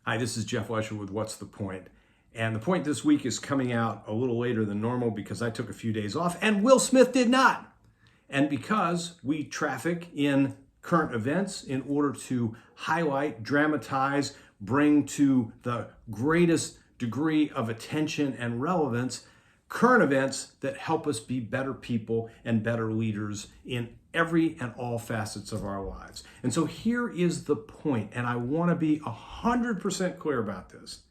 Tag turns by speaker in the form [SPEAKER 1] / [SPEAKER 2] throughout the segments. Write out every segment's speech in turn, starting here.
[SPEAKER 1] Hi, this is Jeff Lesher with What's the Point? And the point this week is coming out a little later than normal because I took a few days off and Will Smith did not. And because we traffic in current events in order to highlight, dramatize, bring to the greatest degree of attention and relevance current events that help us be better people and better leaders in every and all facets of our lives. And so here is the point, and I want to be 100% clear about this.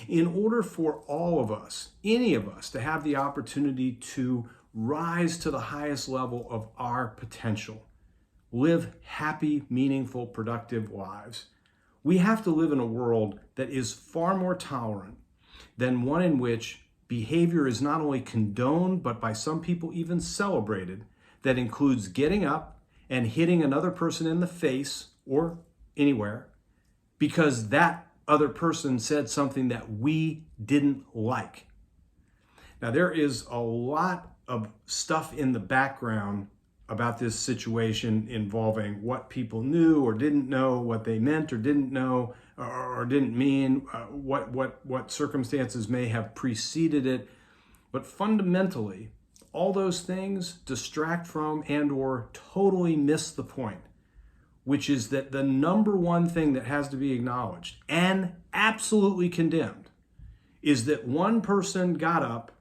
[SPEAKER 1] In order for all of us, any of us, to have the opportunity to rise to the highest level of our potential, live happy, meaningful, productive lives, we have to live in a world that is far more tolerant than one in which behavior is not only condoned, but by some people even celebrated, that includes getting up and hitting another person in the face or anywhere because that other person said something that we didn't like. Now, there is a lot of stuff in the background about this situation involving what people knew or didn't know, what they meant or didn't know or didn't mean, what circumstances may have preceded it. But fundamentally, all those things distract from and or totally miss the point, which is that the number one thing that has to be acknowledged and absolutely condemned is that one person got up,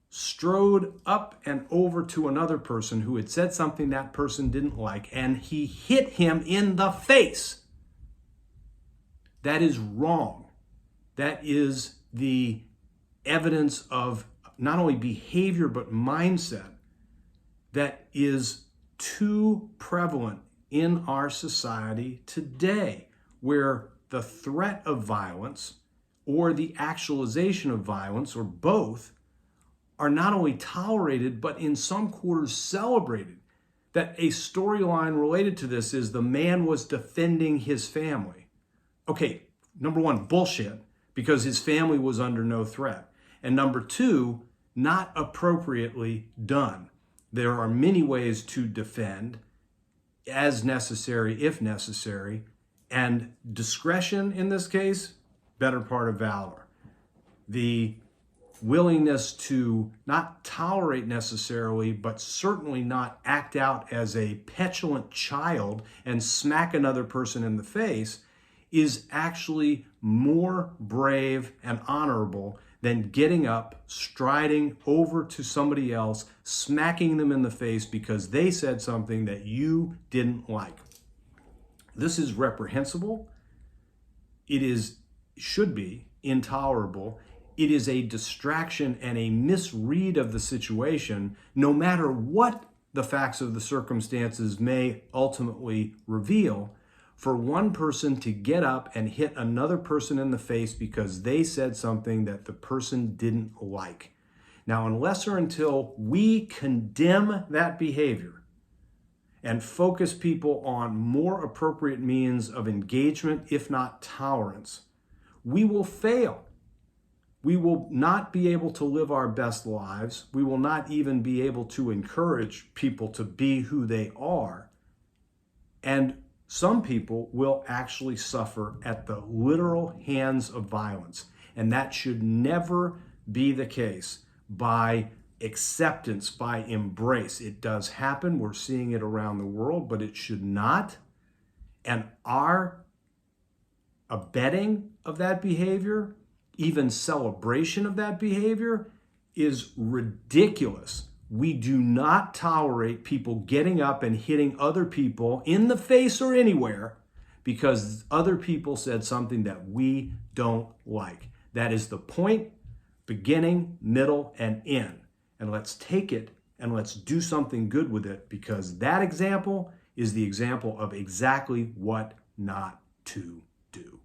[SPEAKER 1] strode up and over to another person who had said something that person didn't like, and he hit him in the face. That is wrong. That is the evidence of not only behavior but mindset that is too prevalent in our society today, where the threat of violence or the actualization of violence or both are not only tolerated, but in some quarters celebrated. That a storyline related to this is the man was defending his family. Okay, number one, bullshit, because his family was under no threat. And number two, not appropriately done. There are many ways to defend as necessary, if necessary, and discretion in this case, better part of valor. The willingness to not tolerate necessarily, but certainly not act out as a petulant child and smack another person in the face is actually more brave and honorable than getting up, striding over to somebody else, smacking them in the face because they said something that you didn't like. This is reprehensible. It should be intolerable. It is a distraction and a misread of the situation, no matter what the facts of the circumstances may ultimately reveal, for one person to get up and hit another person in the face because they said something that the person didn't like. Now, unless or until we condemn that behavior and focus people on more appropriate means of engagement, if not tolerance, we will fail. We will not be able to live our best lives. We will not even be able to encourage people to be who they are. And some people will actually suffer at the literal hands of violence. And that should never be the case by acceptance, by embrace. It does happen. We're seeing it around the world, but it should not. And our abetting of that behavior, even celebration of that behavior, is ridiculous. We do not tolerate people getting up and hitting other people in the face or anywhere because other people said something that we don't like. That is the point, beginning, middle, and end. And let's take it and let's do something good with it, because that example is the example of exactly what not to do.